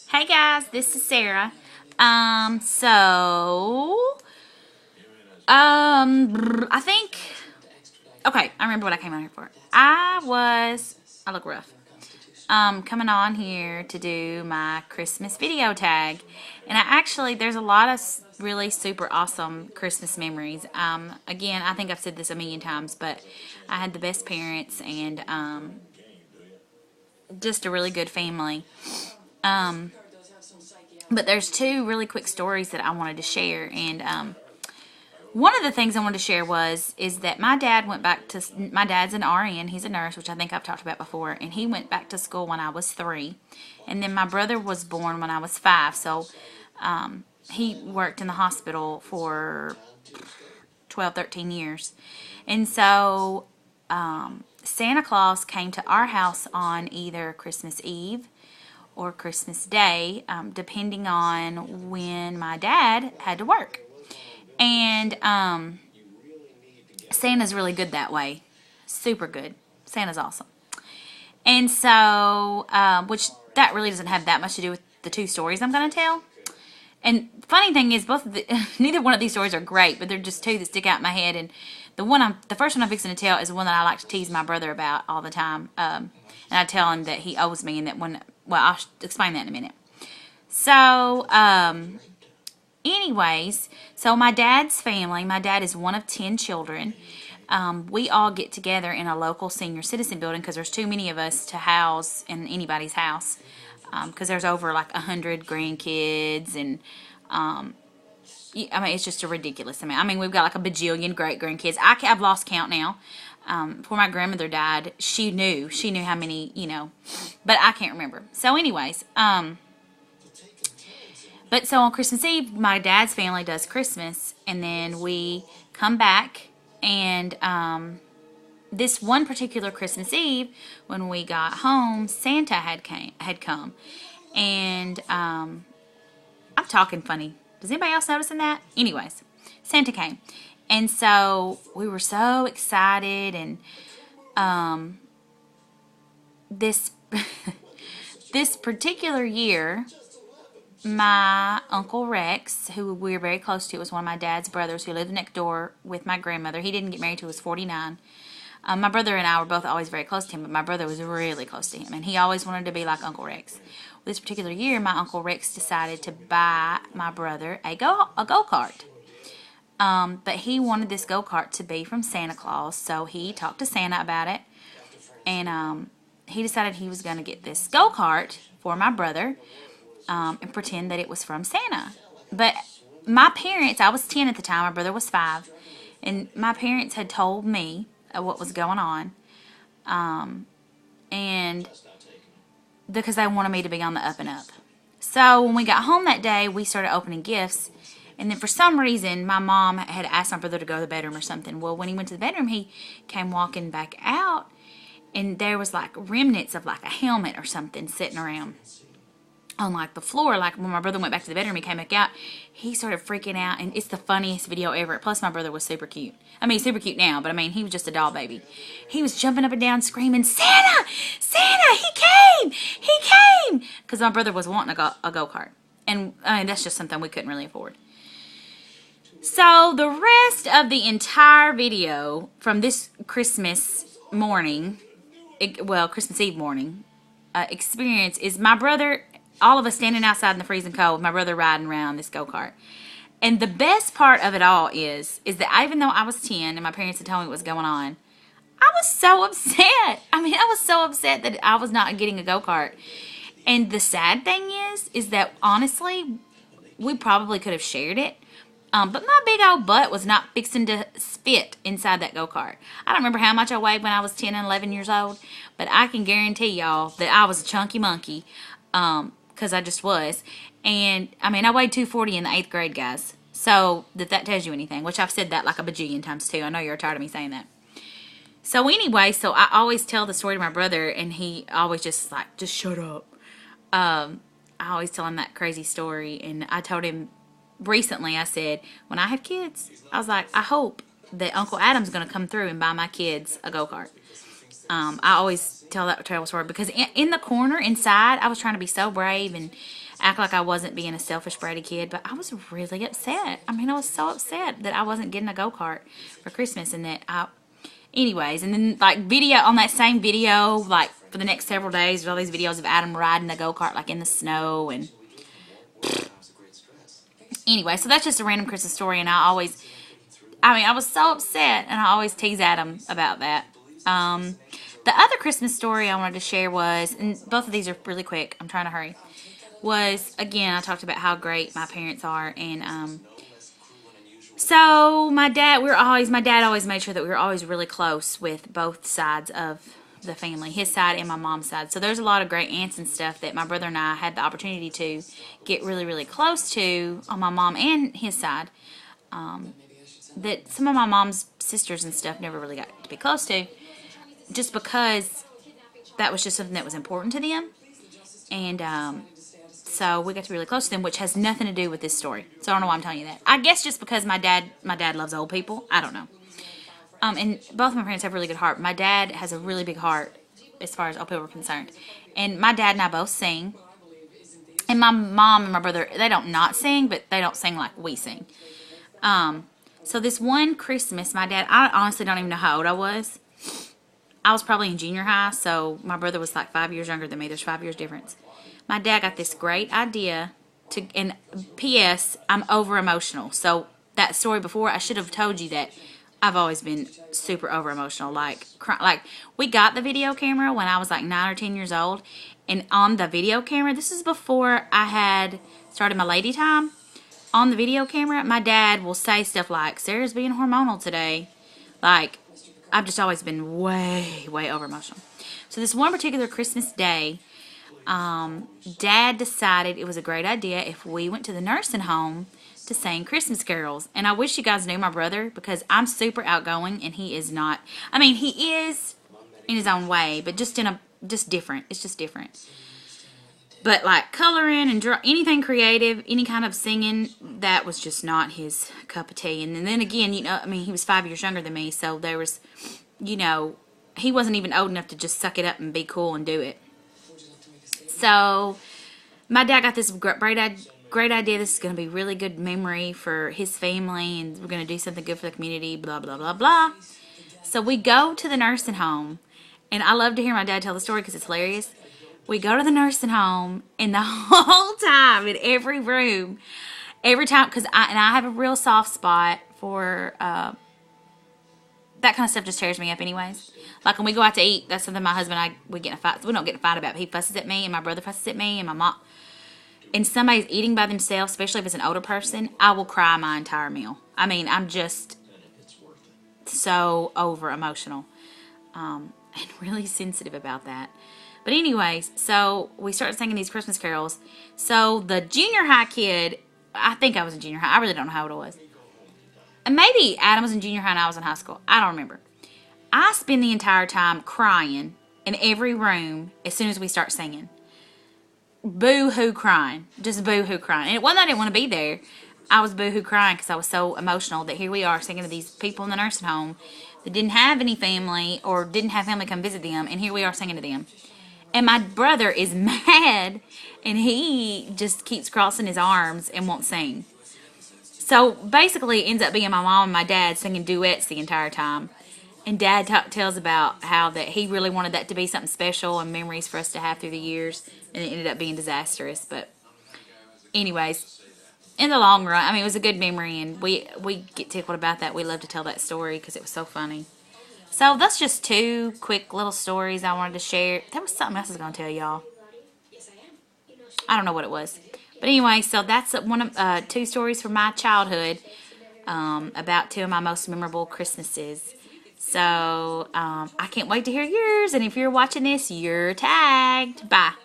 Hey guys, this is Sarah. I think, okay, I remember what I came on here for. I look rough. Coming on here to do my Christmas video tag. And there's a lot of really super awesome Christmas memories. Again, I think I've said this a million times, but I had the best parents and, just a really good family. Um, but there's two really quick stories that I wanted to share. And, one of the things I wanted to share is that my dad's an RN, he's a nurse, which I think I've talked about before, and he went back to school when I was 3. And then my brother was born when I was 5, so he worked in the hospital for 12, 13 years. And so Santa Claus came to our house on either Christmas Eve or Christmas Day, depending on when my dad had to work. And Santa's really good that way. Super good. Santa's awesome. And so, which that really doesn't have that much to do with the two stories I'm going to tell. And funny thing is, neither one of these stories are great, but they're just two that stick out in my head. And the first one I'm fixing to tell is the one that I like to tease my brother about all the time. And I tell him that he owes me, and I'll explain that in a minute. So, anyways, so my dad's family, my dad is one of 10 children. We all get together in a local senior citizen building because there's too many of us to house in anybody's house. Because there's over like 100 grandkids, and it's just a ridiculous amount. We've got like a bajillion great grandkids. I've lost count now. Before my grandmother died, she knew how many, but I can't remember. So anyways, but so on Christmas Eve, my dad's family does Christmas, and then we come back, and this one particular Christmas Eve, when we got home, Santa had come, and I'm talking funny. Does anybody else noticing that? Anyways, Santa came, and so we were so excited, and this this particular year, my Uncle Rex, who we were very close to, was one of my dad's brothers who lived next door with my grandmother. He didn't get married till he was 49. My brother and I were both always very close to him, but my brother was really close to him, and he always wanted to be like Uncle Rex. This particular year, my Uncle Rex decided to buy my brother a go-kart. But he wanted this go-kart to be from Santa Claus, so he talked to Santa about it, and he decided he was going to get this go-kart for my brother, and pretend that it was from Santa. But my parents, I was 10 at the time, my brother was 5, and my parents had told me what was going on, and because they wanted me to be on the up and up. So when we got home that day, we started opening gifts, and then for some reason, my mom had asked my brother to go to the bedroom or something. Well, when he went to the bedroom, he came walking back out, and there was like remnants of like a helmet or something sitting around on like the floor. Like when my brother went back to the bedroom, he came back out, he started freaking out, and it's the funniest video ever. Plus my brother was super cute. He's super cute now, but he was just a doll baby. He was jumping up and down screaming, Santa! Santa! He came! Because my brother was wanting a go-kart. And that's just something we couldn't really afford. So the rest of the entire video from this Christmas morning, Christmas Eve morning experience is my brother, all of us standing outside in the freezing cold, my brother riding around this go-kart. And the best part of it all is that even though I was 10 and my parents had told me what was going on, I was so upset. I was so upset that I was not getting a go-kart. And the sad thing is that honestly, we probably could have shared it. But my big old butt was not fixing to fit inside that go-kart. I don't remember how much I weighed when I was 10 and 11 years old, but I can guarantee y'all that I was a chunky monkey. Because I just was. And, I weighed 240 in the 8th grade, guys. So, that tells you anything. Which I've said that like a bajillion times, too. I know you're tired of me saying that. So, anyway, I always tell the story to my brother, and he always just shut up. I always tell him that crazy story. And I told him recently, I said, when I have kids, I was like, I hope that Uncle Adam's going to come through and buy my kids a go-kart. I always tell that terrible story because in the corner inside, I was trying to be so brave and act like I wasn't being a selfish, bratty kid, but I was really upset. I mean, I was so upset that I wasn't getting a go-kart for Christmas, and that anyways, and then like video on that same video, like for the next several days, all these videos of Adam riding the go-kart like in the snow, and anyway, so that's just a random Christmas story, and I was so upset, and I always tease Adam about that. The other Christmas story I wanted to share was, and both of these are really quick, I'm trying to hurry, was, again, I talked about how great my parents are, and, so my dad always made sure that we were always really close with both sides of the family, his side and my mom's side. So there's a lot of great aunts and stuff that my brother and I had the opportunity to get really, really close to on my mom and his side, that some of my mom's sisters and stuff never really got to be close to, just because that was just something that was important to them. And so we got to be really close to them, which has nothing to do with this story. So I don't know why I'm telling you that. I guess just because my dad loves old people. I don't know. And both of my parents have a really good heart. My dad has a really big heart as far as old people are concerned. And my dad and I both sing. And my mom and my brother, they don't not sing, but they don't sing like we sing. So this one Christmas, my dad, I honestly don't even know how old I was. I was probably in junior high, so my brother was like 5 years younger than me. There's 5 years difference. My dad got this great idea to, and P.S., I'm over emotional. So that story before, I should have told you that I've always been super over emotional. Like we got the video camera when I was like 9 or 10 years old, and on the video camera, this is before I had started my lady time. On the video camera, my dad will say stuff like, "Sarah's being hormonal today." Like, I've just always been way, way over emotional. So this one particular Christmas day, Dad decided it was a great idea if we went to the nursing home to sing Christmas carols. And I wish you guys knew my brother, because I'm super outgoing and he is not. I mean, he is in his own way, but just different. It's just different. But like coloring and anything creative, any kind of singing, that was just not his cup of tea. And then again, I mean, he was 5 years younger than me, so there was, he wasn't even old enough to just suck it up and be cool and do it. So my dad got this great idea. This is going to be really good memory for his family, and we're going to do something good for the community, blah, blah, blah, blah. So we go to the nursing home, and I love to hear my dad tell the story because it's hilarious. We go to the nursing home, and the whole time, in every room, every time, because I have a real soft spot for that kind of stuff. Just tears me up anyways. Like when we go out to eat, that's something my husband and we get in a fight. We don't get in a fight about, but he fusses at me, and my brother fusses at me, and my mom. And somebody's eating by themselves, especially if it's an older person, I will cry my entire meal. I mean, I'm just so over emotional and really sensitive about that. But anyways, so we started singing these Christmas carols. So the junior high kid, I think I was in junior high. I really don't know how old I was. And maybe Adam was in junior high and I was in high school. I don't remember. I spend the entire time crying in every room as soon as we start singing. Boo-hoo crying. Just boo-hoo crying. And it wasn't that I didn't want to be there. I was boo-hoo crying because I was so emotional that here we are singing to these people in the nursing home that didn't have any family or didn't have family come visit them. And here we are singing to them. And my brother is mad, and he just keeps crossing his arms and won't sing. So basically it ends up being my mom and my dad singing duets the entire time. And Dad tells about how that he really wanted that to be something special and memories for us to have through the years, and it ended up being disastrous. But anyways, in the long run, I mean, it was a good memory, and we get tickled about that. We love to tell that story because it was so funny. So that's just two quick little stories I wanted to share. There was something else I was going to tell y'all. I don't know what it was. But anyway, so that's one of two stories from my childhood about two of my most memorable Christmases. So I can't wait to hear yours. And if you're watching this, you're tagged. Bye.